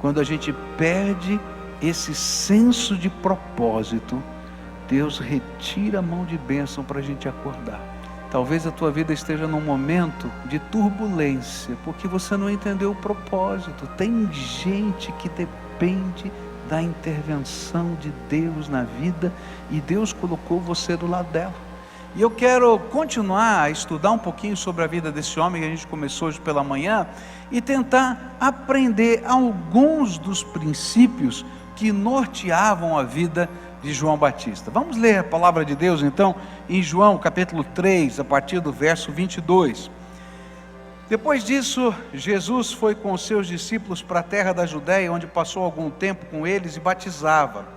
Quando a gente perde esse senso de propósito, Deus retira a mão de bênção para a gente acordar. Talvez a tua vida esteja num momento de turbulência, porque você não entendeu o propósito. Tem gente que depende da intervenção de Deus na vida, e Deus colocou você do lado dela. E eu quero continuar a estudar um pouquinho sobre a vida desse homem que a gente começou hoje pela manhã, e tentar aprender alguns dos princípios que norteavam a vida de João Batista. Vamos ler a palavra de Deus então, em João capítulo 3, a partir do verso 22. Depois disso, Jesus foi com os seus discípulos para a terra da Judéia, onde passou algum tempo com eles e batizava.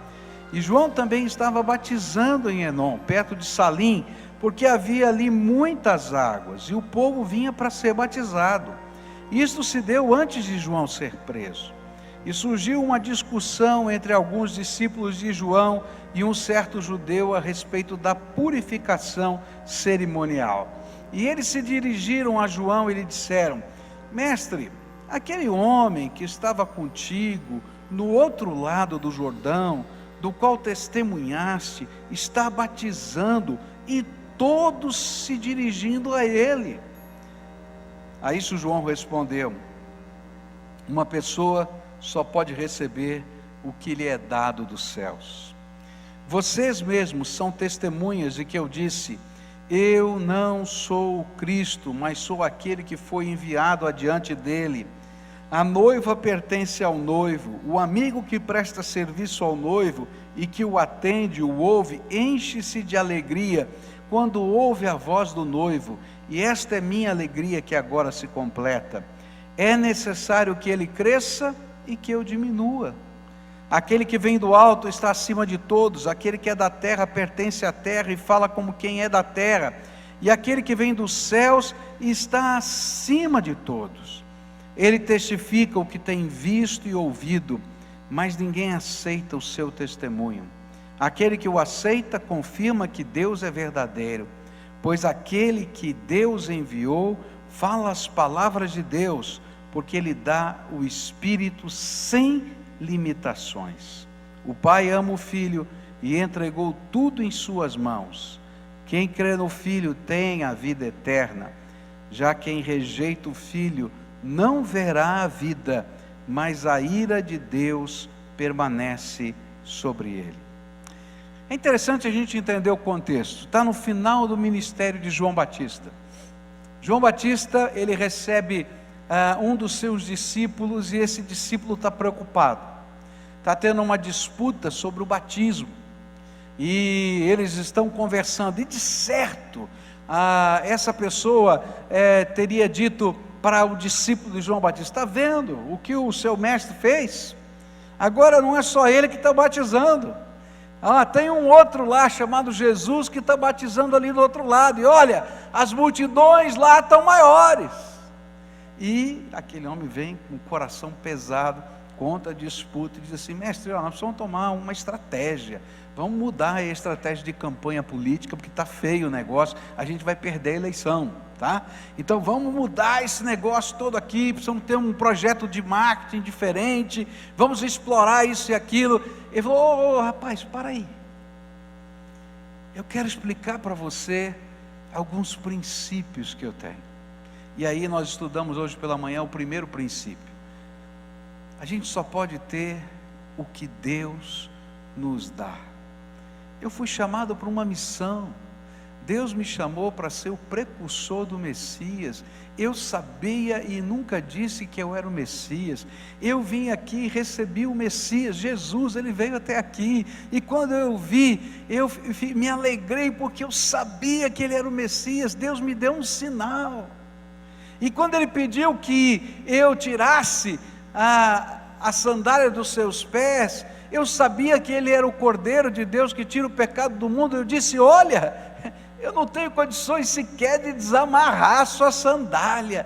E João também estava batizando em Enom, perto de Salim, porque havia ali muitas águas, e o povo vinha para ser batizado. Isto se deu antes de João ser preso. E surgiu uma discussão entre alguns discípulos de João e um certo judeu a respeito da purificação cerimonial. E eles se dirigiram a João e lhe disseram: Mestre, aquele homem que estava contigo no outro lado do Jordão, do qual testemunhaste, está batizando, e todos se dirigindo a ele. A isso João respondeu: uma pessoa só pode receber o que lhe é dado dos céus. Vocês mesmos são testemunhas de que eu disse: eu não sou o Cristo, mas sou aquele que foi enviado adiante dele. A noiva pertence ao noivo. O amigo que presta serviço ao noivo e que o atende, o ouve, enche-se de alegria quando ouve a voz do noivo, e esta é minha alegria que agora se completa. É necessário que ele cresça e que eu diminua. Aquele que vem do alto está acima de todos, aquele que é da terra pertence à terra e fala como quem é da terra, e aquele que vem dos céus está acima de todos. Ele testifica o que tem visto e ouvido, mas ninguém aceita o seu testemunho. Aquele que o aceita confirma que Deus é verdadeiro, pois aquele que Deus enviou fala as palavras de Deus, porque ele dá o Espírito sem limitações. O Pai ama o Filho e entregou tudo em suas mãos. Quem crê no Filho tem a vida eterna. Já quem rejeita o Filho não verá a vida, mas a ira de Deus permanece sobre ele. É interessante a gente entender o contexto. Está no final do ministério de João Batista. João Batista, ele recebe um dos seus discípulos, e esse discípulo está preocupado. Está tendo uma disputa sobre o batismo, e eles estão conversando, e de certo, essa pessoa teria dito para o discípulo de João Batista: está vendo o que o seu mestre fez? Agora não é só ele que está batizando, tem um outro lá chamado Jesus que está batizando ali do outro lado, e olha, as multidões lá estão maiores. E aquele homem vem com o coração pesado, conta a disputa e diz assim: mestre, nós precisamos tomar uma estratégia, vamos mudar a estratégia de campanha política, porque está feio o negócio, a gente vai perder a eleição, tá? Então vamos mudar esse negócio todo aqui, precisamos ter um projeto de marketing diferente, vamos explorar isso e aquilo. Ele falou: rapaz, para aí, eu quero explicar para você alguns princípios que eu tenho. E aí nós estudamos hoje pela manhã o primeiro princípio. A gente só pode ter o que Deus nos dá. Eu fui chamado para uma missão. Deus me chamou para ser o precursor do Messias. Eu sabia e nunca disse que eu era o Messias. Eu vim aqui e recebi o Messias, Jesus, ele veio até aqui. E quando eu vi, eu me alegrei, porque eu sabia que ele era o Messias. Deus me deu um sinal. E quando ele pediu que eu tirasse a sandália dos seus pés, eu sabia que ele era o Cordeiro de Deus que tira o pecado do mundo. Eu disse: olha, eu não tenho condições sequer de desamarrar a sua sandália,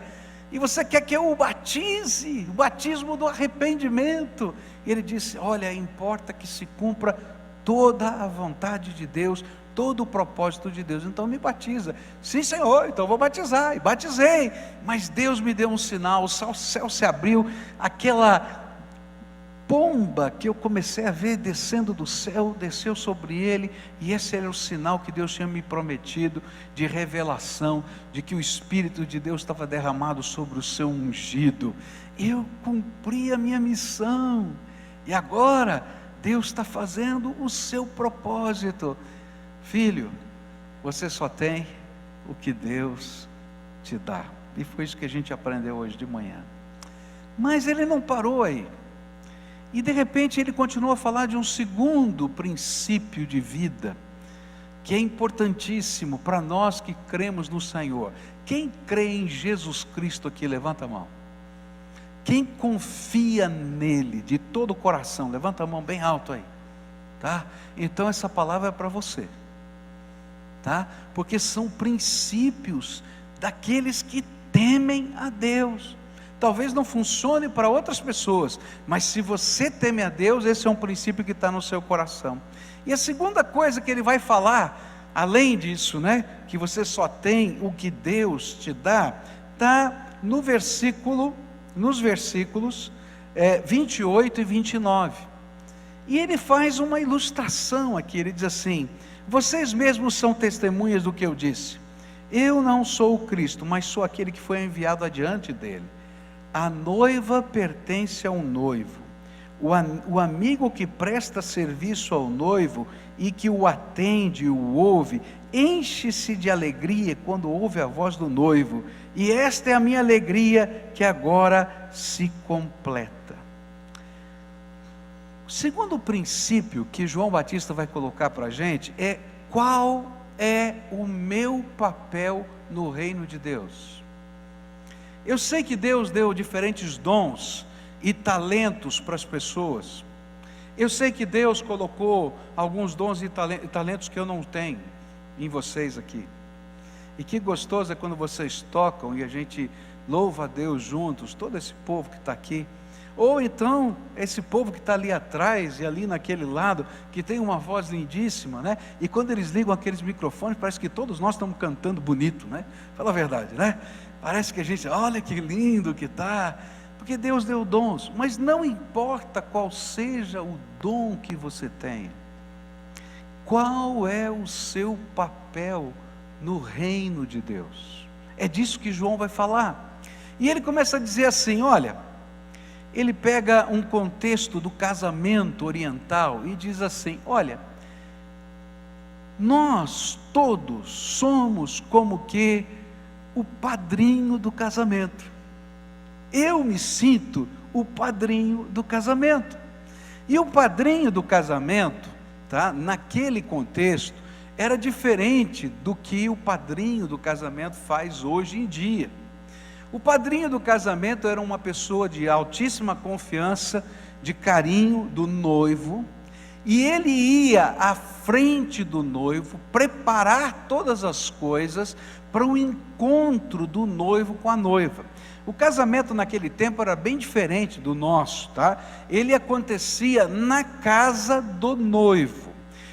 e você quer que eu o batize, o batismo do arrependimento? E ele disse: olha, importa que se cumpra toda a vontade de Deus, todo o propósito de Deus, então me batiza. Sim, Senhor, então vou batizar. E batizei, mas Deus me deu um sinal, o céu se abriu, aquela pomba que eu comecei a ver descendo do céu, desceu sobre ele, e esse era o sinal que Deus tinha me prometido, de revelação, de que o Espírito de Deus estava derramado sobre o seu ungido. Eu cumpri a minha missão, e agora Deus está fazendo o seu propósito. Filho, você só tem o que Deus te dá. E foi isso que a gente aprendeu hoje de manhã. Mas ele não parou aí. E de repente ele continua a falar de um segundo princípio de vida, que é importantíssimo para nós que cremos no Senhor. Quem crê em Jesus Cristo aqui, levanta a mão. Quem confia nele de todo o coração, levanta a mão bem alto aí, tá? Então essa palavra é para você, tá? Porque são princípios daqueles que temem a Deus. Talvez não funcione para outras pessoas, mas se você teme a Deus, esse é um princípio que está no seu coração. E a segunda coisa que ele vai falar, além disso, né, que você só tem o que Deus te dá, está nos versículos 28 e 29. E ele faz uma ilustração aqui, ele diz assim: vocês mesmos são testemunhas do que eu disse. Eu não sou o Cristo, mas sou aquele que foi enviado adiante dele. A noiva pertence ao noivo. O amigo que presta serviço ao noivo e que o atende e o ouve, enche-se de alegria quando ouve a voz do noivo. E esta é a minha alegria que agora se completa. O segundo princípio que João Batista vai colocar para a gente é: qual é o meu papel no reino de Deus? Eu sei que Deus deu diferentes dons e talentos para as pessoas. Eu sei que Deus colocou alguns dons e talentos que eu não tenho em vocês aqui. E que gostoso é quando vocês tocam e a gente louva a Deus juntos, todo esse povo que está aqui. Ou então, esse povo que está ali atrás e ali naquele lado, que tem uma voz lindíssima, né? E quando eles ligam aqueles microfones, parece que todos nós estamos cantando bonito, né? Fala a verdade, né? Parece que a gente, olha que lindo que está, porque Deus deu dons. Mas não importa qual seja o dom que você tem, qual é o seu papel no reino de Deus? É disso que João vai falar. E ele começa a dizer assim, olha, ele pega um contexto do casamento oriental e diz assim: olha, nós todos somos como que o padrinho do casamento. Eu me sinto o padrinho do casamento. E o padrinho do casamento, tá, naquele contexto, era diferente do que o padrinho do casamento faz hoje em dia. O padrinho do casamento era uma pessoa de altíssima confiança, de carinho do noivo, e ele ia à frente do noivo preparar todas as coisas para o encontro do noivo com a noiva. O casamento naquele tempo era bem diferente do nosso, tá? Ele acontecia na casa do noivo.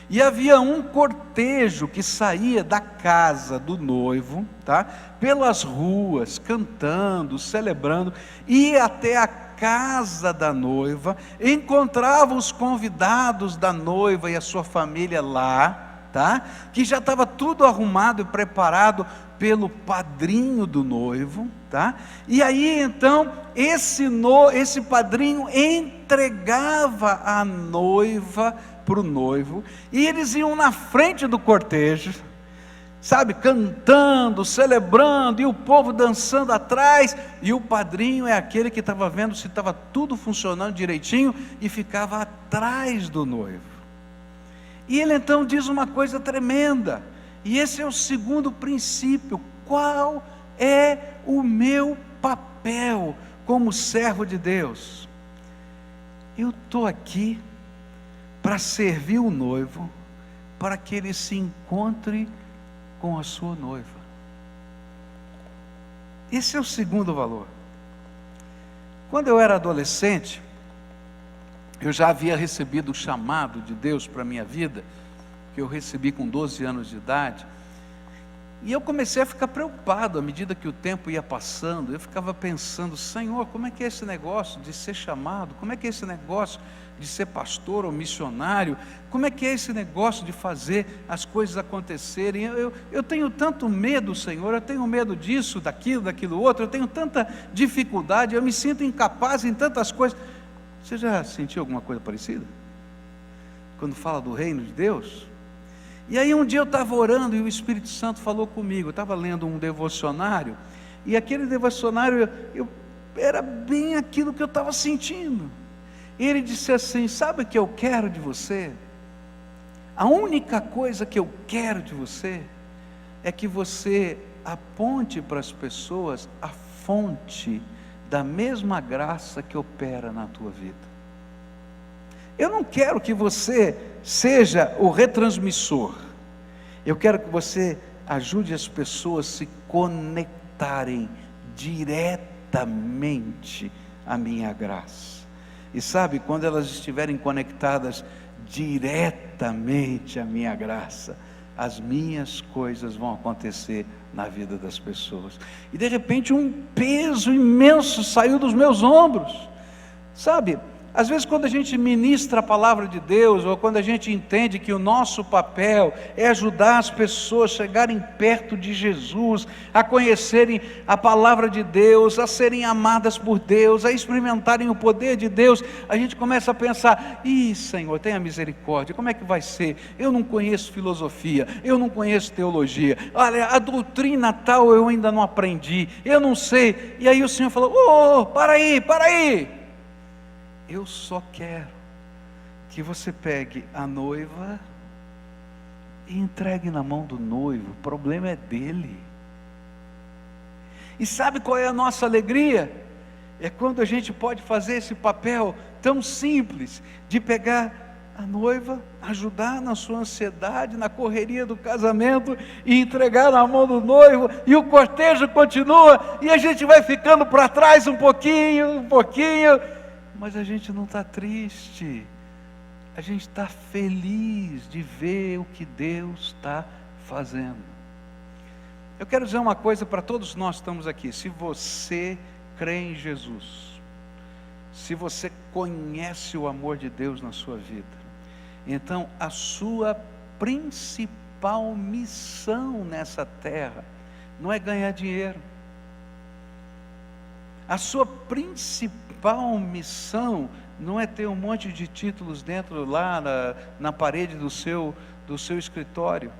E havia um cortejo que saía da casa do noivo, tá? Pelas ruas, cantando, celebrando, ia até a casa da noiva, encontrava os convidados da noiva e a sua família lá, tá? Que já estava tudo arrumado e preparado pelo padrinho do noivo, tá? E aí então esse padrinho entregava a noiva para o noivo, e eles iam na frente do cortejo, sabe, cantando, celebrando, e o povo dançando atrás, e o padrinho é aquele que estava vendo se estava tudo funcionando direitinho, e ficava atrás do noivo. E ele então diz uma coisa tremenda, e esse é o segundo princípio: qual é o meu papel como servo de Deus? Eu estou aqui para servir o noivo, para que ele se encontre com a sua noiva. Esse é o segundo valor. Quando eu era adolescente, eu já havia recebido o chamado de Deus para a minha vida, que eu recebi com 12 anos de idade, E eu comecei a ficar preocupado à medida que o tempo ia passando. Eu ficava pensando: Senhor, como é que é esse negócio de ser chamado? Como é que é esse negócio de ser pastor ou missionário? Como é que é esse negócio de fazer as coisas acontecerem? Eu tenho tanto medo, Senhor, eu tenho medo disso, daquilo outro, eu tenho tanta dificuldade, eu me sinto incapaz em tantas coisas. Você já sentiu alguma coisa parecida? Quando fala do reino de Deus? E aí um dia eu estava orando e o Espírito Santo falou comigo. Eu estava lendo um devocionário, e aquele devocionário era bem aquilo que eu estava sentindo. E ele disse assim: sabe o que eu quero de você? A única coisa que eu quero de você é que você aponte para as pessoas a fonte da mesma graça que opera na tua vida. Eu não quero que você seja o retransmissor. Eu quero que você ajude as pessoas a se conectarem diretamente à minha graça. E sabe, quando elas estiverem conectadas diretamente à minha graça, as minhas coisas vão acontecer na vida das pessoas. E de repente um peso imenso saiu dos meus ombros. Sabe, às vezes quando a gente ministra a palavra de Deus, ou quando a gente entende que o nosso papel é ajudar as pessoas a chegarem perto de Jesus, a conhecerem a palavra de Deus, a serem amadas por Deus, a experimentarem o poder de Deus, a gente começa a pensar: Senhor, tenha misericórdia, como é que vai ser? Eu não conheço filosofia, eu não conheço teologia, olha, a doutrina tal eu ainda não aprendi, eu não sei. E aí o Senhor falou: para aí. Eu só quero que você pegue a noiva e entregue na mão do noivo. O problema é dele. E sabe qual é a nossa alegria? É quando a gente pode fazer esse papel tão simples de pegar a noiva, ajudar na sua ansiedade, na correria do casamento, e entregar na mão do noivo, e o cortejo continua, e a gente vai ficando para trás um pouquinho, mas a gente não está triste, a gente está feliz de ver o que Deus está fazendo. Eu quero dizer uma coisa para todos nós que estamos aqui: se você crê em Jesus, se você conhece o amor de Deus na sua vida, então a sua principal missão nessa terra não é ganhar dinheiro. A sua principal missão não é ter um monte de títulos dentro lá na parede do seu escritório.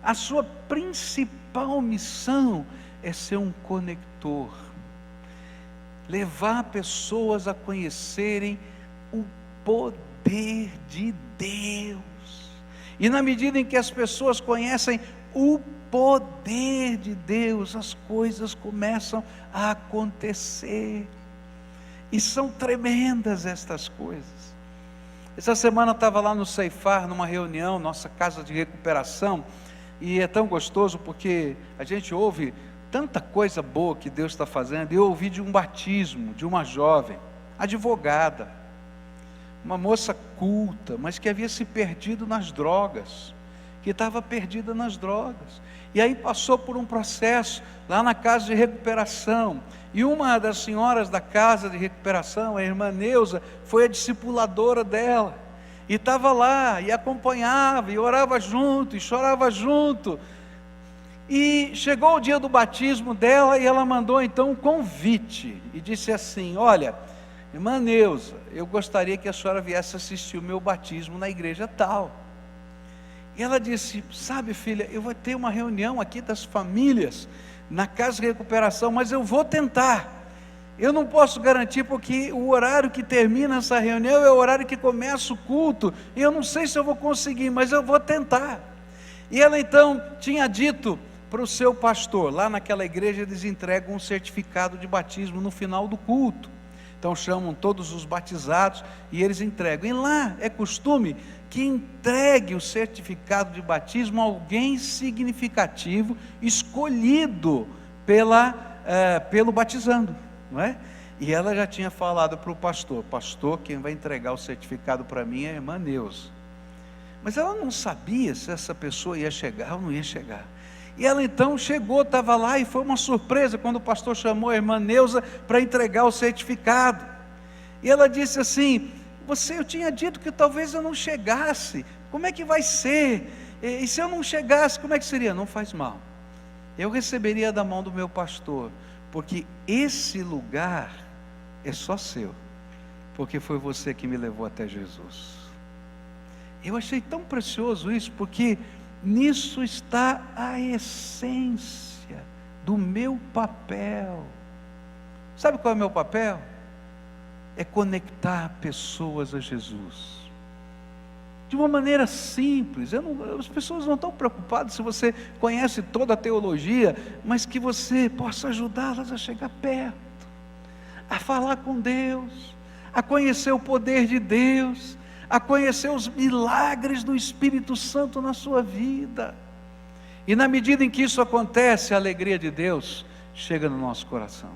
A sua principal missão é ser um conector, levar pessoas a conhecerem o poder de Deus. E na medida em que as pessoas conhecem o poder de Deus, as coisas começam a acontecer, e são tremendas estas coisas. Essa semana eu estava lá no Ceifar, numa reunião, nossa casa de recuperação, e é tão gostoso porque a gente ouve tanta coisa boa que Deus está fazendo. Eu ouvi de um batismo de uma jovem, advogada, uma moça culta, mas que havia se perdido nas drogas, que estava perdida nas drogas, e aí passou por um processo lá na casa de recuperação, e uma das senhoras da casa de recuperação, a irmã Neuza, foi a discipuladora dela, e estava lá, e acompanhava, e orava junto, e chorava junto, e chegou o dia do batismo dela, e ela mandou então um convite, e disse assim: olha, irmã Neuza, eu gostaria que a senhora viesse assistir o meu batismo na igreja tal. E ela disse: sabe, filha, eu vou ter uma reunião aqui das famílias na casa de recuperação, mas eu vou tentar. Eu não posso garantir, porque o horário que termina essa reunião é o horário que começa o culto, e eu não sei se eu vou conseguir, mas eu vou tentar. E ela então tinha dito para o seu pastor: lá naquela igreja eles entregam um certificado de batismo no final do culto, então chamam todos os batizados e eles entregam, e lá é costume que entregue o certificado de batismo a alguém significativo, escolhido pelo batizando, não é? E ela já tinha falado para o pastor: pastor, quem vai entregar o certificado para mim é a irmã Neuza. Mas ela não sabia se essa pessoa ia chegar ou não ia chegar. E ela então chegou, estava lá, e foi uma surpresa quando o pastor chamou a irmã Neuza para entregar o certificado. E ela disse assim: eu tinha dito que talvez eu não chegasse, como é que vai ser? E se eu não chegasse, como é que seria? Não faz mal, eu receberia da mão do meu pastor, porque esse lugar é só seu, porque foi você que me levou até Jesus. Eu achei tão precioso isso, porque nisso está a essência do meu papel. Sabe qual é o meu papel? É conectar pessoas a Jesus, de uma maneira simples. As pessoas não estão preocupadas se você conhece toda a teologia, mas que você possa ajudá-las a chegar perto, a falar com Deus, a conhecer o poder de Deus, a conhecer os milagres do Espírito Santo na sua vida. E na medida em que isso acontece, a alegria de Deus chega no nosso coração.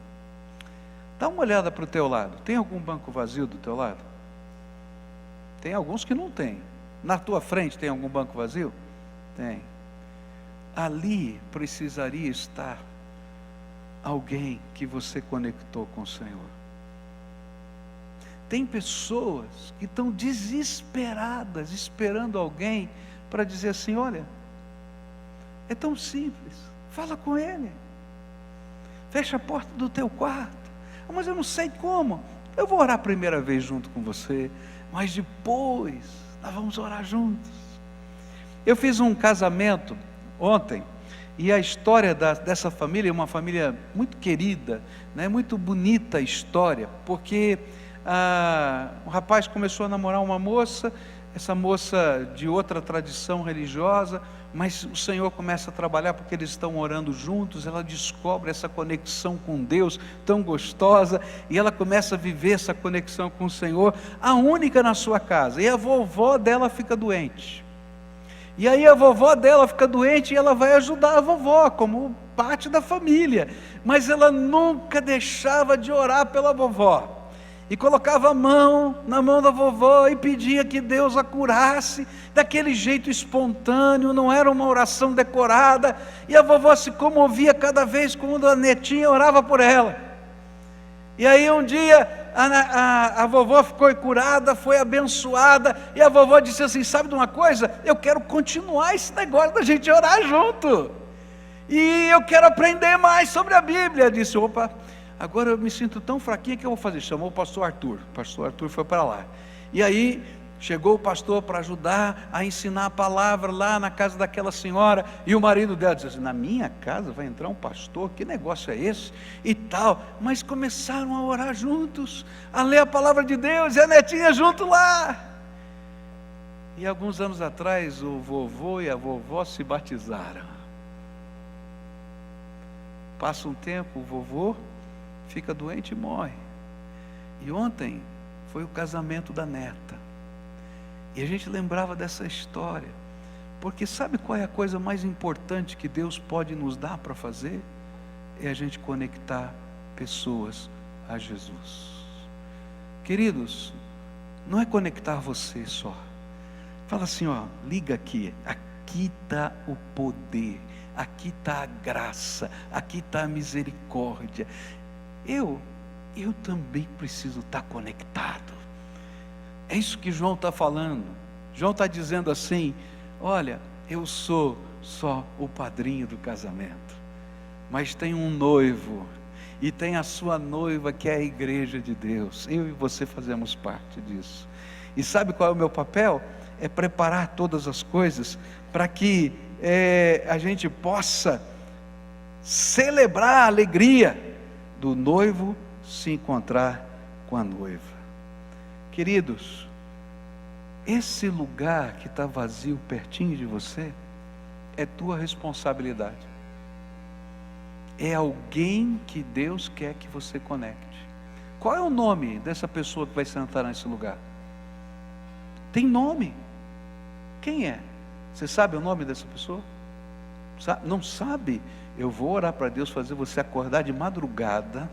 Dá uma olhada para o teu lado. Tem algum banco vazio do teu lado? Tem alguns que não tem. Na tua frente tem algum banco vazio? Tem. Ali precisaria estar alguém que você conectou com o Senhor. Tem pessoas que estão desesperadas, esperando alguém para dizer assim: olha, é tão simples, fala com ele, fecha a porta do teu quarto. Mas eu não sei como. Eu vou orar a primeira vez junto com você, mas depois nós vamos orar juntos. Eu fiz um casamento ontem, e a história dessa família é uma família muito querida, né? Muito bonita a história, porque o rapaz começou a namorar uma moça, essa moça de outra tradição religiosa, mas o Senhor começa a trabalhar porque eles estão orando juntos. Ela descobre essa conexão com Deus tão gostosa, e ela começa a viver essa conexão com o Senhor, a única na sua casa. E a vovó dela fica doente, e aí a vovó dela fica doente, e ela vai ajudar a vovó como parte da família, mas ela nunca deixava de orar pela vovó, e colocava a mão na mão da vovó e pedia que Deus a curasse, daquele jeito espontâneo, não era uma oração decorada. E a vovó se comovia cada vez quando a netinha orava por ela. E aí um dia a vovó ficou curada, foi abençoada, e a vovó disse assim: sabe de uma coisa? Eu quero continuar esse negócio da gente orar junto, e eu quero aprender mais sobre a Bíblia. Disse: opa, agora eu me sinto tão fraquinha, que eu vou fazer? Chamou o pastor Arthur. O pastor Arthur foi para lá, e aí chegou o pastor para ajudar a ensinar a palavra lá na casa daquela senhora. E o marido dela disse assim: na minha casa vai entrar um pastor? Que negócio é esse? E tal. Mas começaram a orar juntos, a ler a palavra de Deus, e a netinha junto lá. E alguns anos atrás o vovô e a vovó se batizaram. Passa um tempo, o vovô fica doente e morre. E ontem foi o casamento da neta, e a gente lembrava dessa história, porque sabe qual é a coisa mais importante que Deus pode nos dar para fazer? É a gente conectar pessoas a Jesus. Queridos, não é conectar você só. Fala assim, ó, liga aqui está o poder, aqui está a graça, aqui está a misericórdia. Eu também preciso estar conectado. É isso que João está falando. João está dizendo assim: olha, eu sou só o padrinho do casamento, mas tem um noivo, e tem a sua noiva, que é a igreja de Deus. Eu e você fazemos parte disso. E sabe qual é o meu papel? É preparar todas as coisas para que a gente possa celebrar a alegria do noivo se encontrar com a noiva. Queridos, esse lugar que está vazio pertinho de você é tua responsabilidade. É alguém que Deus quer que você conecte. Qual é o nome dessa pessoa que vai sentar nesse lugar? Tem nome. Quem é? Você sabe o nome dessa pessoa? Não sabe? Eu vou orar para Deus fazer você acordar de madrugada,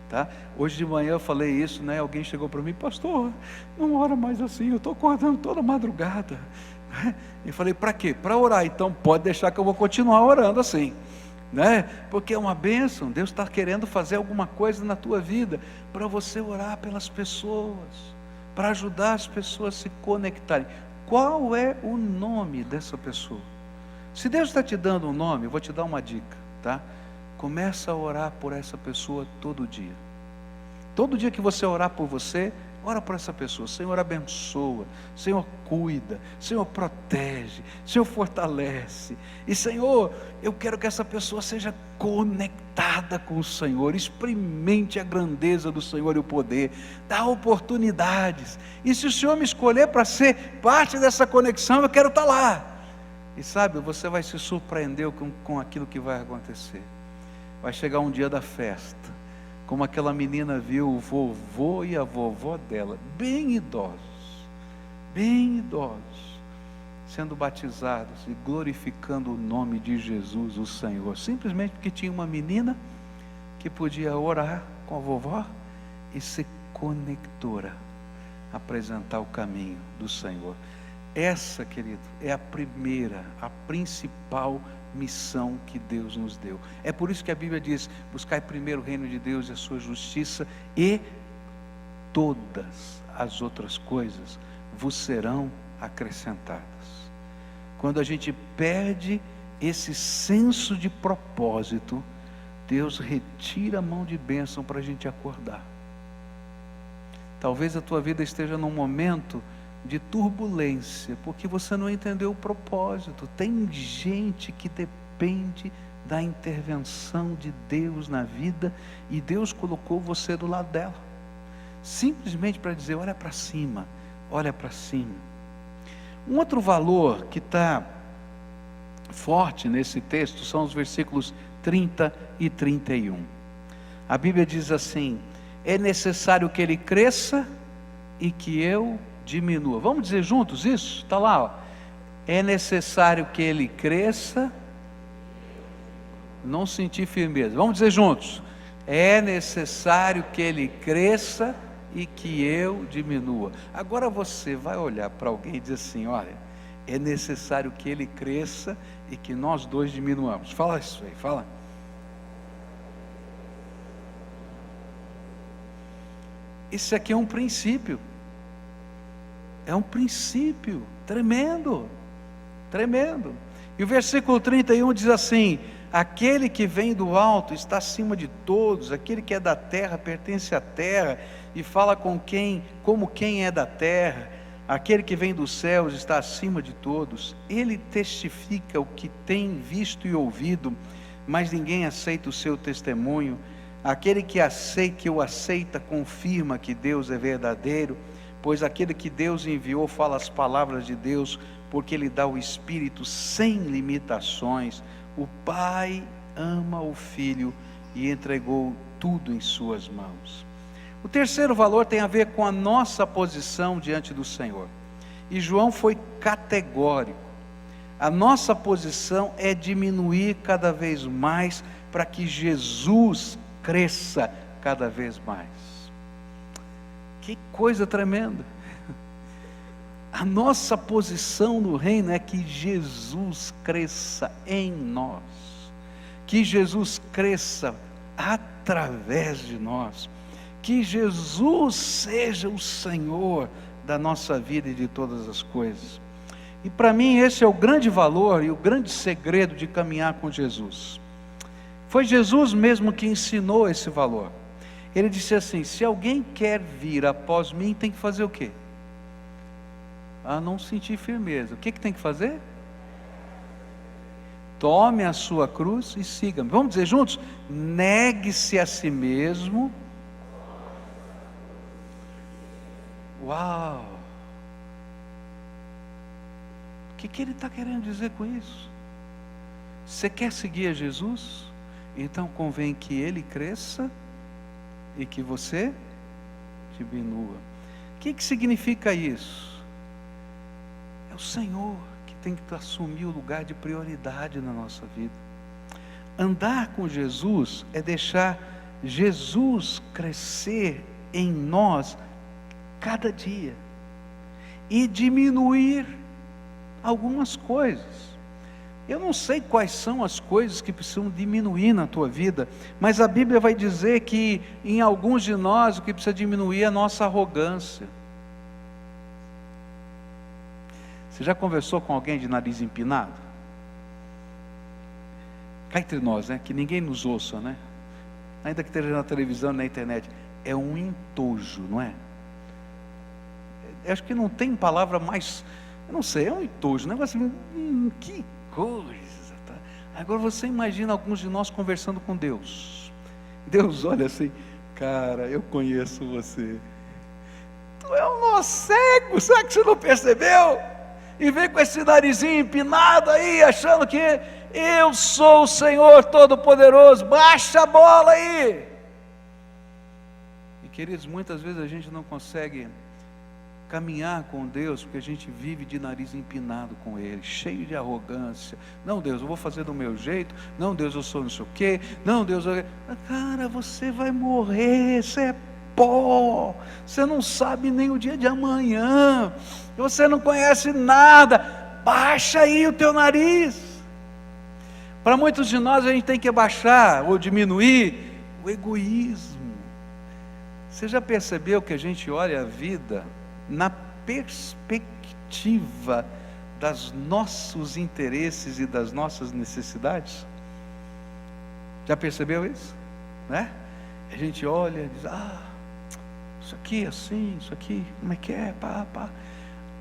tá? Hoje de manhã eu falei isso, né? Alguém chegou para mim: pastor, não ora mais assim, eu estou acordando toda madrugada. E falei, para quê? Para orar. Então pode deixar que eu vou continuar orando assim, né? Porque é uma bênção. Deus está querendo fazer alguma coisa na tua vida para você orar pelas pessoas, para ajudar as pessoas a se conectarem. Qual é o nome dessa pessoa? Se Deus está te dando um nome, eu vou te dar uma dica, tá? Começa a orar por essa pessoa todo dia. Todo dia que você orar por você, ora por essa pessoa. Senhor, abençoa. Senhor, cuida. Senhor, protege. Senhor, fortalece. E Senhor, eu quero que essa pessoa seja conectada com o Senhor. Experimente a grandeza do Senhor e o poder. Dá oportunidades. E se o Senhor me escolher para ser parte dessa conexão, eu quero estar lá. E sabe, você vai se surpreender com aquilo que vai acontecer. Vai chegar um dia da festa, como aquela menina viu o vovô e a vovó dela, bem idosos, sendo batizados e glorificando o nome de Jesus, o Senhor, simplesmente porque tinha uma menina que podia orar com a vovó e ser conectora, apresentar o caminho do Senhor. Essa, querido, é a primeira, a principal missão que Deus nos deu. É por isso que a Bíblia diz: buscai primeiro o reino de Deus e a sua justiça, e todas as outras coisas vos serão acrescentadas. Quando a gente perde esse senso de propósito, Deus retira a mão de bênção para a gente acordar. Talvez a tua vida esteja num momento de turbulência, porque você não entendeu o propósito. Tem gente que depende da intervenção de Deus na vida, e Deus colocou você do lado dela, simplesmente para dizer: olha para cima, olha para cima. Um outro valor que está forte nesse texto são os versículos 30 e 31. A Bíblia diz assim: é necessário que ele cresça e que eu diminua. Vamos dizer juntos isso? Está lá, ó. É necessário que ele cresça. Não sentir firmeza. Vamos dizer juntos. É necessário que ele cresça e que eu diminua. Agora você vai olhar para alguém e dizer assim: olha, é necessário que ele cresça e que nós dois diminuamos. Fala isso aí, fala. Isso aqui é um princípio. É um princípio tremendo, tremendo. E o versículo 31 diz assim: aquele que vem do alto está acima de todos, aquele que é da terra pertence à terra e fala como quem é da terra, aquele que vem dos céus está acima de todos. Ele testifica o que tem visto e ouvido, mas ninguém aceita o seu testemunho. Aquele que o aceita confirma que Deus é verdadeiro, pois aquele que Deus enviou fala as palavras de Deus, porque Ele dá o Espírito sem limitações. O Pai ama o Filho e entregou tudo em suas mãos. O terceiro valor tem a ver com a nossa posição diante do Senhor. E João foi categórico. A nossa posição é diminuir cada vez mais, para que Jesus cresça cada vez mais. Que coisa tremenda. A nossa posição no reino é que Jesus cresça em nós, que Jesus cresça através de nós, que Jesus seja o Senhor da nossa vida e de todas as coisas. E para mim esse é o grande valor e o grande segredo de caminhar com Jesus. Foi Jesus mesmo que ensinou esse valor. Ele disse assim: se alguém quer vir após mim, tem que fazer o quê? Não sentir firmeza. O que tem que fazer? Tome a sua cruz e siga-me. Vamos dizer juntos? Negue-se a si mesmo. Uau! O que ele está querendo dizer com isso? Você quer seguir a Jesus? Então convém que Ele cresça e que você diminua. O que significa isso? É o Senhor que tem que assumir o lugar de prioridade na nossa vida. Andar com Jesus é deixar Jesus crescer em nós cada dia e diminuir algumas coisas. Eu não sei quais são as coisas que precisam diminuir na tua vida, mas a Bíblia vai dizer que em alguns de nós o que precisa diminuir é a nossa arrogância. Você já conversou com alguém de nariz empinado? Cá entre nós, né? Que ninguém nos ouça, né? Ainda que esteja na televisão, na internet. É um entojo, não é? Eu acho que não tem palavra mais... Eu não sei, é um entojo, um negócio assim, que coisa, tá? Agora você imagina alguns de nós conversando com Deus. Deus olha assim, cara, eu conheço você. Tu é um nó cego, será que você não percebeu? E vem com esse narizinho empinado aí, achando que eu sou o Senhor Todo-Poderoso, baixa a bola aí. E queridos, muitas vezes a gente não consegue caminhar com Deus, porque a gente vive de nariz empinado com Ele, cheio de arrogância. Não, Deus, eu vou fazer do meu jeito. Não, Deus, eu sou não sei o quê. Não, Deus, cara, você vai morrer, você é pó, você não sabe nem o dia de amanhã, você não conhece nada, baixa aí o teu nariz. Para muitos de nós a gente tem que baixar ou diminuir o egoísmo. Você já percebeu que a gente olha a vida na perspectiva dos nossos interesses e das nossas necessidades? Já percebeu isso? Né? A gente olha e diz, isso aqui é assim, isso aqui, como é que é, pá.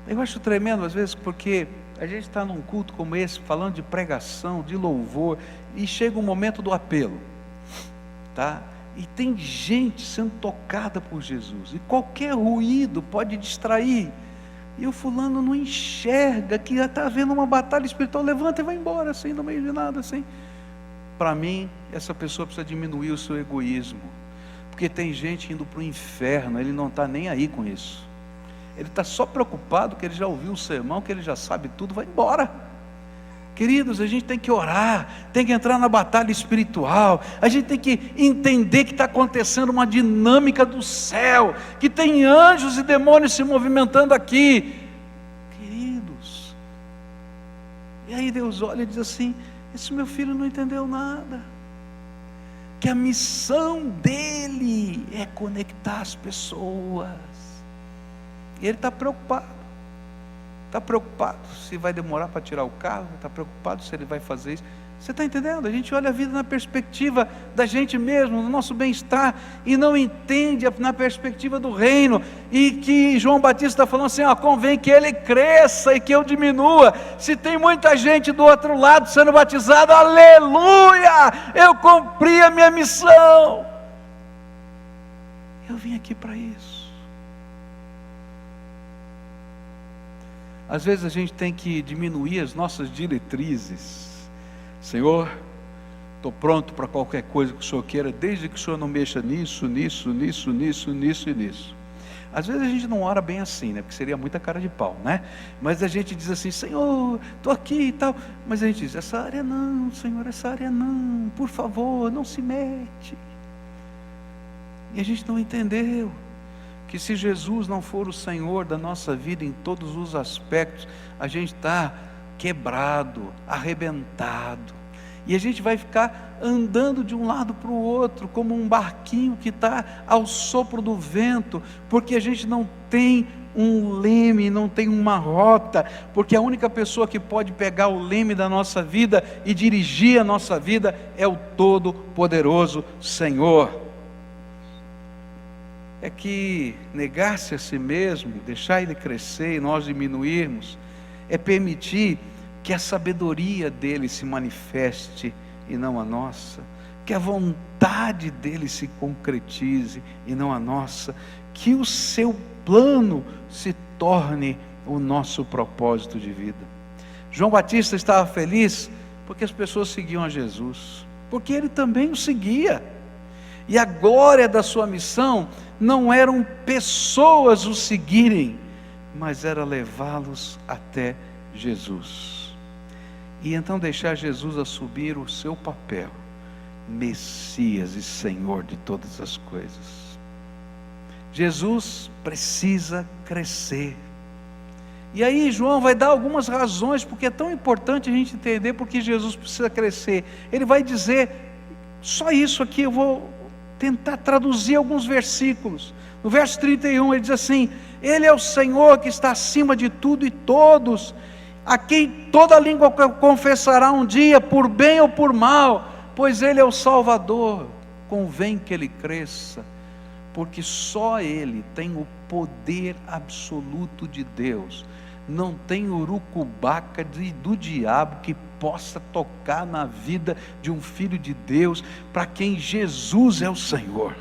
Eu acho tremendo às vezes, porque a gente está num culto como esse, falando de pregação, de louvor, e chega um momento do apelo, tá? E tem gente sendo tocada por Jesus, e qualquer ruído pode distrair, e o fulano não enxerga que já está havendo uma batalha espiritual, levanta e vai embora, assim, no meio de nada, assim. Para mim, essa pessoa precisa diminuir o seu egoísmo, porque tem gente indo para o inferno, ele não está nem aí com isso, ele está só preocupado que ele já ouviu o sermão, que ele já sabe tudo, vai embora. Queridos, a gente tem que orar, tem que entrar na batalha espiritual, a gente tem que entender que está acontecendo uma dinâmica do céu, que tem anjos e demônios se movimentando aqui, queridos. E aí Deus olha e diz assim, esse meu filho não entendeu nada, que a missão dele é conectar as pessoas, e ele está preocupado. Está preocupado se vai demorar para tirar o carro, está preocupado se ele vai fazer isso. Você está entendendo? A gente olha a vida na perspectiva da gente mesmo, do nosso bem-estar, e não entende na perspectiva do reino, e que João Batista está falando assim, convém que ele cresça e que eu diminua. Se tem muita gente do outro lado sendo batizada, aleluia, eu cumpri a minha missão, eu vim aqui para isso. Às vezes a gente tem que diminuir as nossas diretrizes. Senhor, estou pronto para qualquer coisa que o Senhor queira, desde que o Senhor não mexa nisso. Às vezes a gente não ora bem assim, né? Porque seria muita cara de pau, né? Mas a gente diz assim, Senhor, estou aqui e tal. Mas a gente diz, essa área não, Senhor, essa área não, por favor, não se mete. E a gente não entendeu que se Jesus não for o Senhor da nossa vida em todos os aspectos, a gente está quebrado, arrebentado, e a gente vai ficar andando de um lado para o outro, como um barquinho que está ao sopro do vento, porque a gente não tem um leme, não tem uma rota, porque a única pessoa que pode pegar o leme da nossa vida e dirigir a nossa vida é o Todo-Poderoso Senhor. É que negar-se a si mesmo, deixar ele crescer e nós diminuirmos, é permitir que a sabedoria dele se manifeste e não a nossa, que a vontade dele se concretize e não a nossa, que o seu plano se torne o nosso propósito de vida. João Batista estava feliz porque as pessoas seguiam a Jesus, porque ele também o seguia. E a glória da sua missão não eram pessoas o seguirem, mas era levá-los até Jesus. E então deixar Jesus assumir o seu papel, Messias e Senhor de todas as coisas. Jesus precisa crescer. E aí João vai dar algumas razões, porque é tão importante a gente entender porque Jesus precisa crescer. Ele vai dizer, só isso aqui, eu vou tentar traduzir alguns versículos. No verso 31 ele diz assim: Ele é o Senhor que está acima de tudo e todos, a quem toda língua confessará um dia, por bem ou por mal, pois Ele é o Salvador. Convém que Ele cresça, porque só Ele tem o poder absoluto de Deus. Não tem urucubaca do diabo que possa tocar na vida de um filho de Deus, para quem Jesus é o Senhor.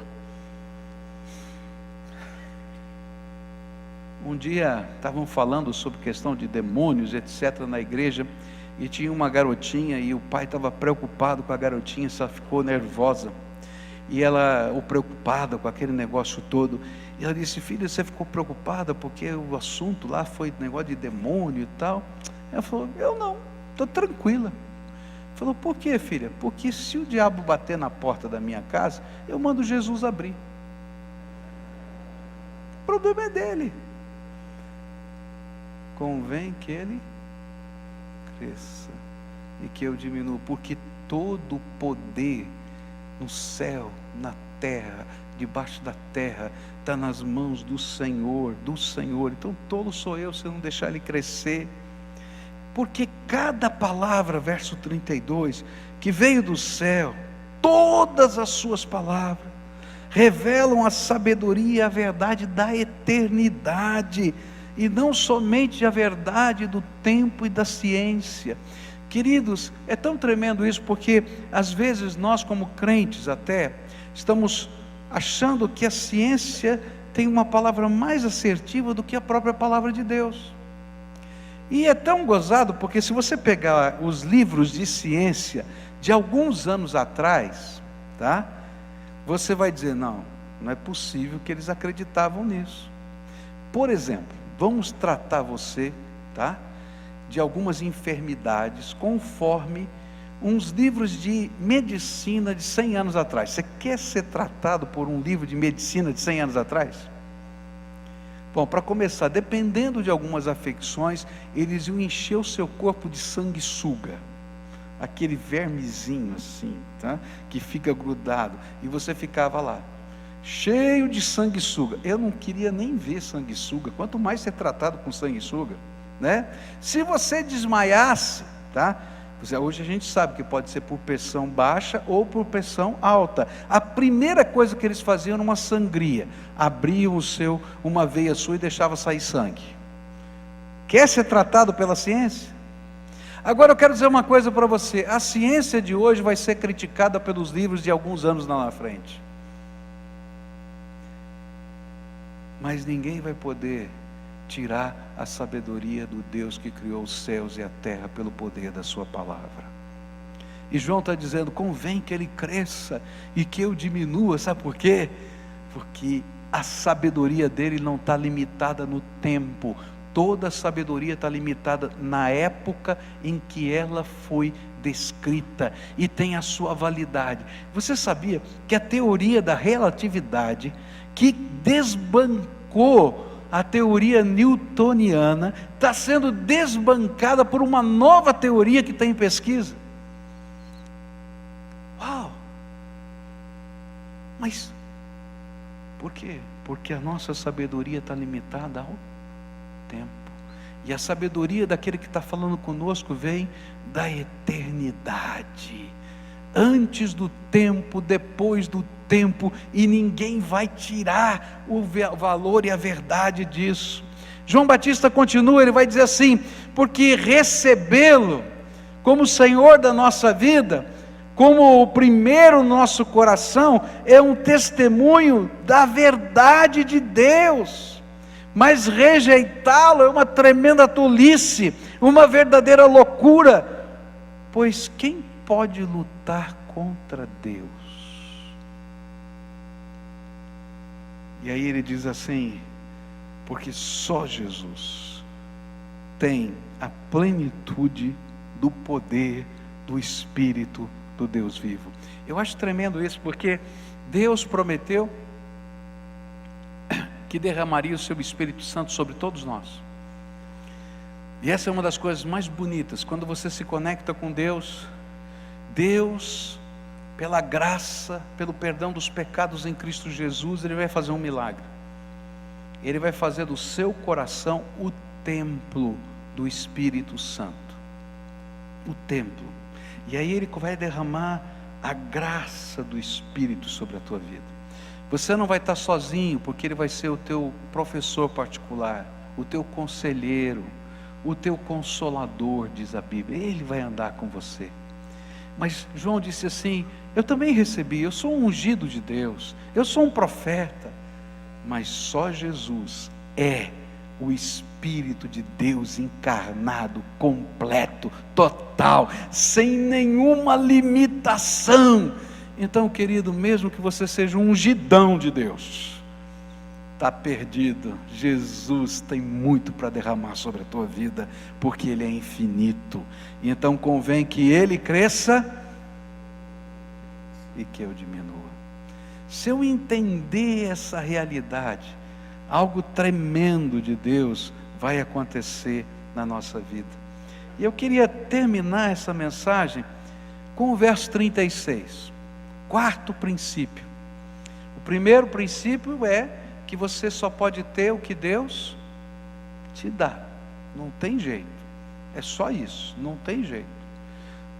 Um dia estavam falando sobre questão de demônios, etc., na igreja, e tinha uma garotinha, e o pai estava preocupado com a garotinha, só ficou nervosa, e ela, ou preocupada com aquele negócio todo, e ela disse: filha, você ficou preocupada porque o assunto lá foi negócio de demônio e tal? Ela falou: eu não, estou tranquila. Falou: por quê, filha? Porque se o diabo bater na porta da minha casa, eu mando Jesus abrir. O problema é dele. Convém que ele cresça e que eu diminua, porque todo o poder no céu, na terra, debaixo da terra, está nas mãos do Senhor, Então tolo sou eu se eu não deixar ele crescer, porque cada palavra, verso 32, que veio do céu, todas as suas palavras, revelam a sabedoria e a verdade da eternidade, e não somente a verdade do tempo e da ciência. Queridos, é tão tremendo isso, porque às vezes nós, como crentes até, estamos achando que a ciência tem uma palavra mais assertiva do que a própria palavra de Deus. E é tão gozado, porque se você pegar os livros de ciência de alguns anos atrás, tá? Você vai dizer: não é possível que eles acreditavam nisso. Por exemplo, vamos tratar você, tá, de algumas enfermidades conforme uns livros de medicina de 100 anos atrás. Você quer ser tratado por um livro de medicina de 100 anos atrás? Bom, para começar, dependendo de algumas afecções, eles iam encher o seu corpo de sanguessuga, aquele vermezinho assim, tá, que fica grudado, e você ficava lá, cheio de sanguessuga. Eu não queria nem ver sanguessuga, quanto mais ser tratado com sanguessuga, né? Se você desmaiasse, tá? Hoje a gente sabe que pode ser por pressão baixa ou por pressão alta. A primeira coisa que eles faziam numa sangria, abriam uma veia sua e deixava sair sangue. Quer ser tratado pela ciência? Agora eu quero dizer uma coisa para você: a ciência de hoje vai ser criticada pelos livros de alguns anos lá na frente, mas ninguém vai poder tirar a sabedoria do Deus que criou os céus e a terra pelo poder da sua palavra. E João está dizendo: convém que ele cresça e que eu diminua. Sabe por quê? Porque a sabedoria dele não está limitada no tempo. Toda a sabedoria está limitada na época em que ela foi descrita e tem a sua validade. Você sabia que a teoria da relatividade, que desbancou a teoria newtoniana, está sendo desbancada por uma nova teoria que está em pesquisa? Uau! Mas por quê? Porque a nossa sabedoria está limitada ao tempo, e a sabedoria daquele que está falando conosco vem da eternidade, antes do tempo, depois do tempo, e ninguém vai tirar o valor e a verdade disso. João Batista continua, ele vai dizer assim: porque recebê-lo como Senhor da nossa vida, como o primeiro no nosso coração, é um testemunho da verdade de Deus, mas rejeitá-lo é uma tremenda tolice, uma verdadeira loucura, pois quem pode lutar contra Deus? E aí ele diz assim: porque só Jesus tem a plenitude do poder do Espírito do Deus vivo. Eu acho tremendo isso, porque Deus prometeu que derramaria o seu Espírito Santo sobre todos nós. E essa é uma das coisas mais bonitas, quando você se conecta com Deus. Deus, pela graça, pelo perdão dos pecados em Cristo Jesus, Ele vai fazer um milagre. Ele vai fazer do seu coração o templo do Espírito Santo. O templo. E aí Ele vai derramar a graça do Espírito sobre a tua vida. Você não vai estar sozinho, porque Ele vai ser o teu professor particular, o teu conselheiro, o teu consolador, diz a Bíblia. Ele vai andar com você. Mas João disse assim: eu também recebi, eu sou um ungido de Deus, eu sou um profeta, mas só Jesus é o Espírito de Deus encarnado, completo, total, sem nenhuma limitação. Então, querido, mesmo que você seja um ungidão de Deus, está perdido. Jesus tem muito para derramar sobre a tua vida, porque Ele é infinito. E então convém que Ele cresça e que eu diminua. Se eu entender essa realidade, algo tremendo de Deus vai acontecer na nossa vida. E eu queria terminar essa mensagem com o verso 36. Quarto princípio. O primeiro princípio é que você só pode ter o que Deus te dá. Não tem jeito. É só isso. Não tem jeito.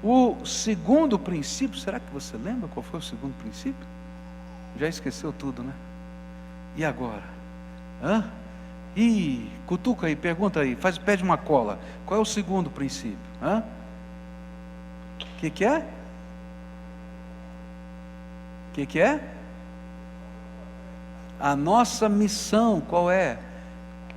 O segundo princípio, será que você lembra qual foi o segundo princípio? Já esqueceu tudo, né? E agora? Cutuca aí, pergunta aí, pede uma cola. Qual é o segundo princípio? O que é? O que é? A nossa missão, qual é?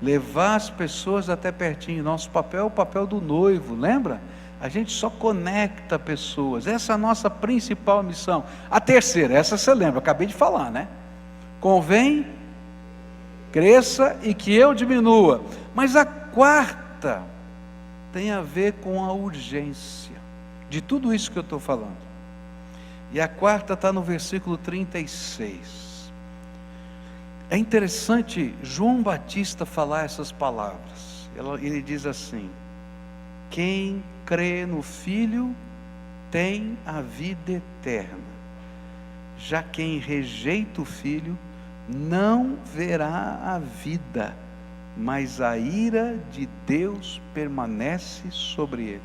Levar as pessoas até pertinho. Nosso papel é o papel do noivo, lembra? A gente só conecta pessoas. Essa é a nossa principal missão. A terceira, essa você lembra, acabei de falar, né? Convém, cresça e que eu diminua. Mas a quarta tem a ver com a urgência de tudo isso que eu estou falando. E a quarta está no versículo 36. É interessante João Batista falar essas palavras. Ele diz assim: quem crê no Filho tem a vida eterna. Já quem rejeita o Filho não verá a vida, mas a ira de Deus permanece sobre ele.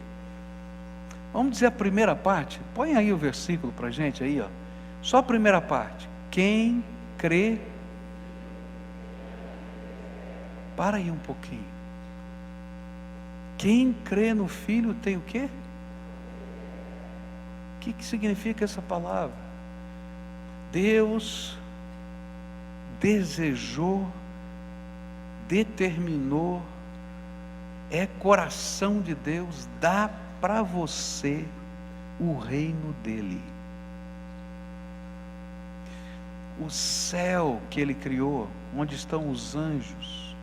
Vamos dizer a primeira parte? Põe aí o versículo para a gente aí, ó. Só a primeira parte. Quem crê. Para aí um pouquinho. Quem crê no Filho tem o quê? O que significa essa palavra? Deus desejou, determinou, é coração de Deus, dá para você o reino dele. O céu que ele criou, onde estão os anjos,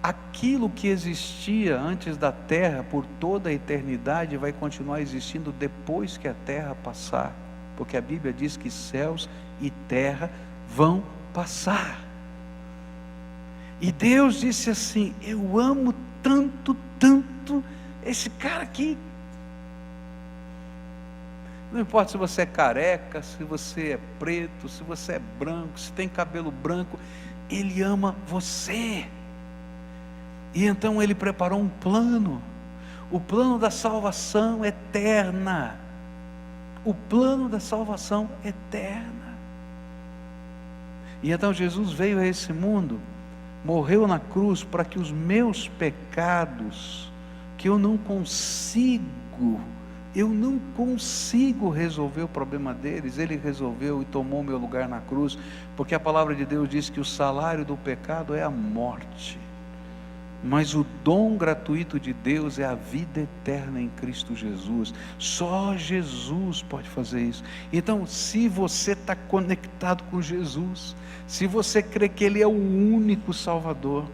aquilo que existia antes da terra por toda a eternidade vai continuar existindo depois que a terra passar, porque a Bíblia diz que céus e terra vão passar. E Deus disse assim: eu amo tanto esse cara aqui. Não importa se você é careca, se você é preto, se você é branco, se tem cabelo branco, Ele ama você. E então Ele preparou um plano, o plano da salvação eterna. O plano da salvação eterna. E então Jesus veio a esse mundo, morreu na cruz para que os meus pecados, que eu não consigo resolver o problema deles, Ele resolveu e tomou o meu lugar na cruz, porque a palavra de Deus diz que o salário do pecado é a morte, mas o dom gratuito de Deus é a vida eterna em Cristo Jesus. Só Jesus pode fazer isso. Então, se você está conectado com Jesus, se você crê que Ele é o único Salvador,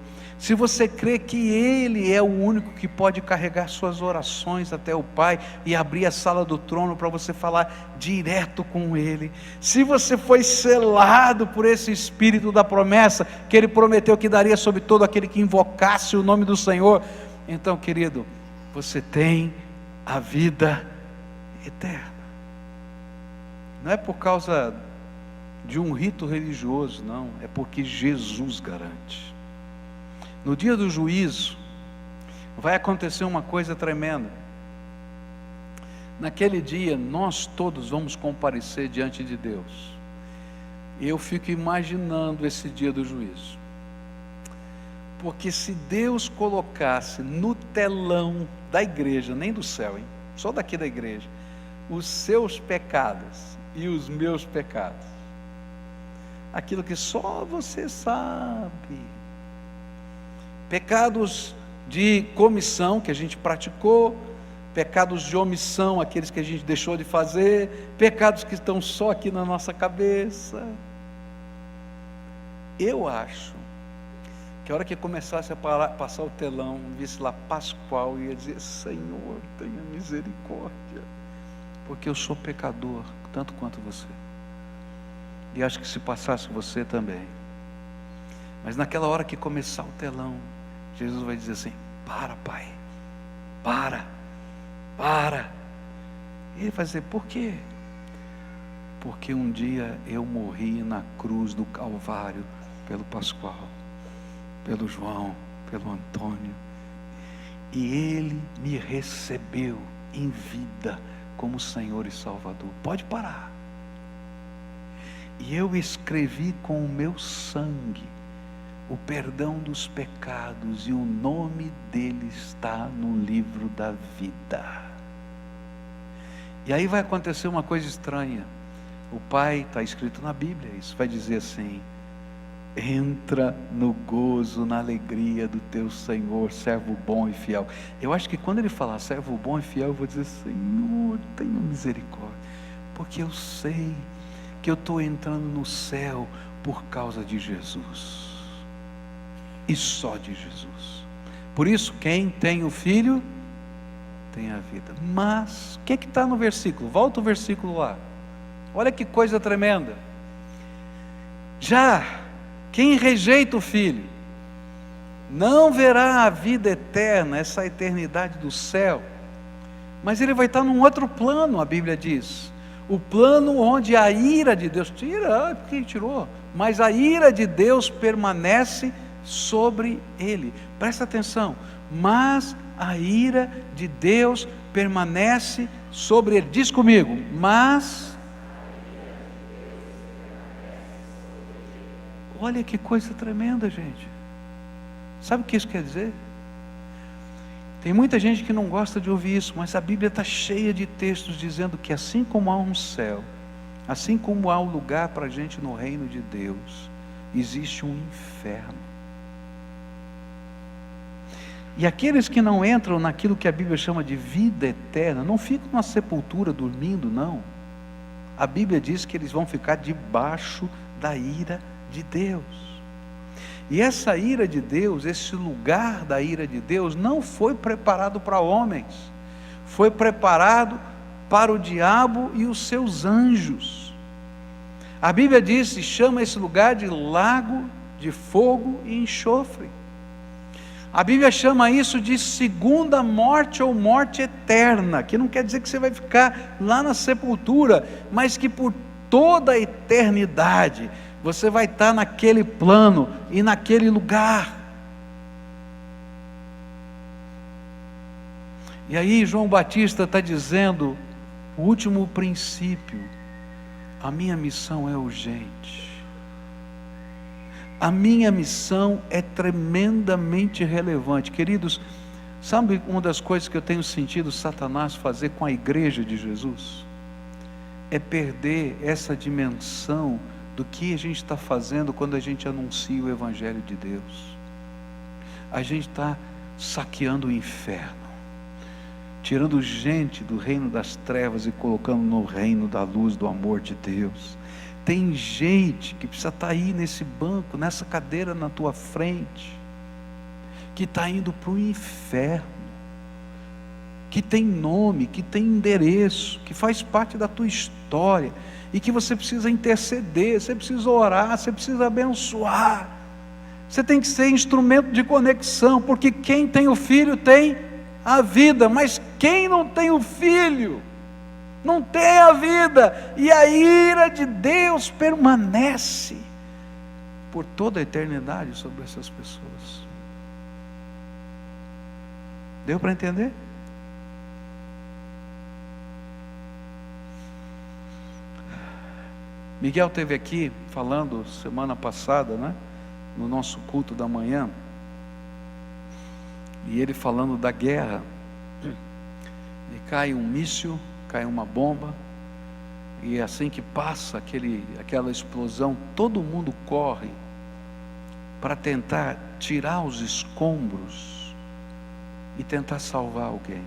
se você crê que Ele é o único que pode carregar suas orações até o Pai e abrir a sala do trono para você falar direto com Ele, se você foi selado por esse Espírito da promessa, que Ele prometeu que daria sobre todo aquele que invocasse o nome do Senhor, então, querido, você tem a vida eterna. Não é por causa de um rito religioso, não, é porque Jesus garante. No dia do juízo, vai acontecer uma coisa tremenda. Naquele dia, nós todos vamos comparecer diante de Deus. Eu fico imaginando esse dia do juízo. Porque se Deus colocasse no telão da igreja, nem do céu, hein? Só daqui da igreja, os seus pecados e os meus pecados, aquilo que só você sabe, pecados de comissão que a gente praticou, pecados de omissão, aqueles que a gente deixou de fazer, pecados que estão só aqui na nossa cabeça. Eu acho que a hora que começasse a passar o telão, visse lá Pascoal, ia dizer: Senhor, tenha misericórdia, porque eu sou pecador, tanto quanto você. E acho que se passasse você também. Mas naquela hora que começar o telão, Jesus vai dizer assim: para, Pai, para. E ele vai dizer: por quê? Porque um dia eu morri na cruz do Calvário pelo Pascoal, pelo João, pelo Antônio, e ele me recebeu em vida como Senhor e Salvador. Pode parar. E eu escrevi com o meu sangue o perdão dos pecados, e o nome dele está no livro da vida. E aí vai acontecer uma coisa estranha. O Pai, está escrito na Bíblia, isso vai dizer assim: entra no gozo, na alegria do teu Senhor, servo bom e fiel. Eu acho que quando ele falar servo bom e fiel, eu vou dizer: Senhor, tenha misericórdia, porque eu sei que eu estou entrando no céu por causa de Jesus, e só de Jesus. Por isso, quem tem o Filho tem a vida. Mas o que está no versículo? Volta o versículo lá. Olha que coisa tremenda. Já quem rejeita o Filho não verá a vida eterna, essa eternidade do céu, mas ele vai estar num outro plano. A Bíblia diz: o plano onde a ira de Deus, porque ele tirou, mas a ira de Deus permanece sobre ele. Presta atenção: mas a ira de Deus permanece sobre ele. Diz comigo: mas. Olha que coisa tremenda, gente. Sabe o que isso quer dizer? Tem muita gente que não gosta de ouvir isso, mas a Bíblia está cheia de textos dizendo que assim como há um céu, assim como há um lugar para a gente no reino de Deus, existe um inferno. E aqueles que não entram naquilo que a Bíblia chama de vida eterna, não ficam na sepultura dormindo, não. A Bíblia diz que eles vão ficar debaixo da ira de Deus. E essa ira de Deus, esse lugar da ira de Deus, não foi preparado para homens, foi preparado para o diabo e os seus anjos. A Bíblia diz e chama esse lugar de lago de fogo e enxofre. A Bíblia chama isso de segunda morte ou morte eterna, que não quer dizer que você vai ficar lá na sepultura, mas que por toda a eternidade você vai estar naquele plano e naquele lugar. E aí João Batista está dizendo o último princípio: a minha missão é urgente. A minha missão é tremendamente relevante. Queridos, sabe uma das coisas que eu tenho sentido Satanás fazer com a igreja de Jesus? É perder essa dimensão do que a gente está fazendo quando a gente anuncia o Evangelho de Deus. A gente está saqueando o inferno, tirando gente do reino das trevas e colocando no reino da luz, do amor de Deus. Tem gente que precisa estar aí nesse banco, nessa cadeira na tua frente, que está indo para o inferno, que tem nome, que tem endereço, que faz parte da tua história, e que você precisa interceder, você precisa orar, você precisa abençoar, você tem que ser instrumento de conexão, porque quem tem o Filho tem a vida, mas quem não tem o Filho, não tem a vida, e a ira de Deus permanece por toda a eternidade sobre essas pessoas. Deu para entender? Miguel esteve aqui falando semana passada, né, no nosso culto da manhã, e ele falando da guerra, e cai um míssil, cai uma bomba, e assim que passa aquela explosão, todo mundo corre para tentar tirar os escombros e tentar salvar alguém.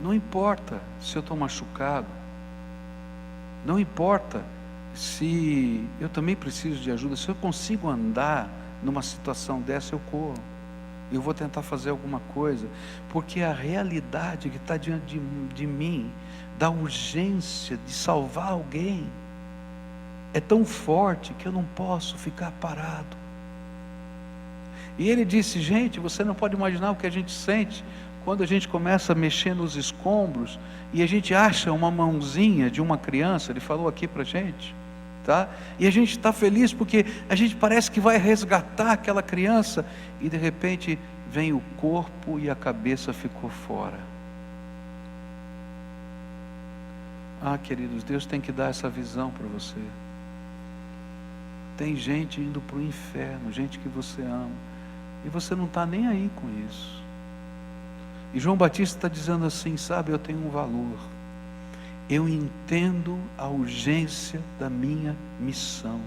Não importa se eu estou machucado, não importa se eu também preciso de ajuda, se eu consigo andar numa situação dessa, eu corro, eu vou tentar fazer alguma coisa, porque a realidade que está diante de mim, da urgência de salvar alguém, é tão forte que eu não posso ficar parado. E ele disse: gente, você não pode imaginar o que a gente sente quando a gente começa a mexer nos escombros e a gente acha uma mãozinha de uma criança. Ele falou aqui para a gente, tá? E a gente está feliz porque a gente parece que vai resgatar aquela criança, e de repente vem o corpo e a cabeça ficou fora. Ah, queridos, Deus tem que dar essa visão para você. Tem gente indo para o inferno, gente que você ama, e você não está nem aí com isso. E João Batista está dizendo assim: sabe, eu tenho um valor, eu entendo a urgência da minha missão.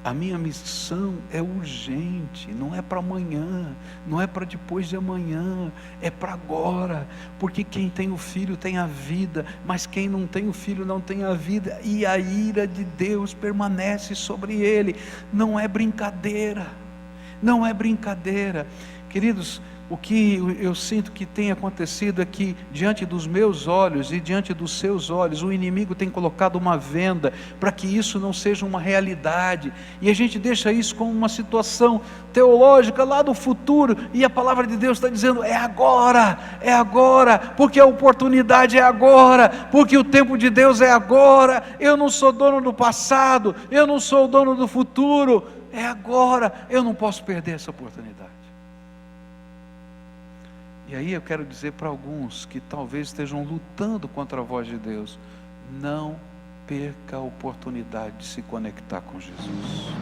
A minha missão é urgente, não é para amanhã, não é para depois de amanhã, é para agora, porque quem tem o Filho tem a vida, mas quem não tem o Filho não tem a vida, e a ira de Deus permanece sobre ele. Não é brincadeira, não é brincadeira, queridos. O que eu sinto que tem acontecido é que, diante dos meus olhos e diante dos seus olhos, o inimigo tem colocado uma venda para que isso não seja uma realidade, e a gente deixa isso como uma situação teológica lá do futuro, e a palavra de Deus está dizendo: é agora, porque a oportunidade é agora, porque o tempo de Deus é agora. Eu não sou dono do passado, eu não sou dono do futuro, é agora, eu não posso perder essa oportunidade. E aí eu quero dizer para alguns que talvez estejam lutando contra a voz de Deus: não perca a oportunidade de se conectar com Jesus.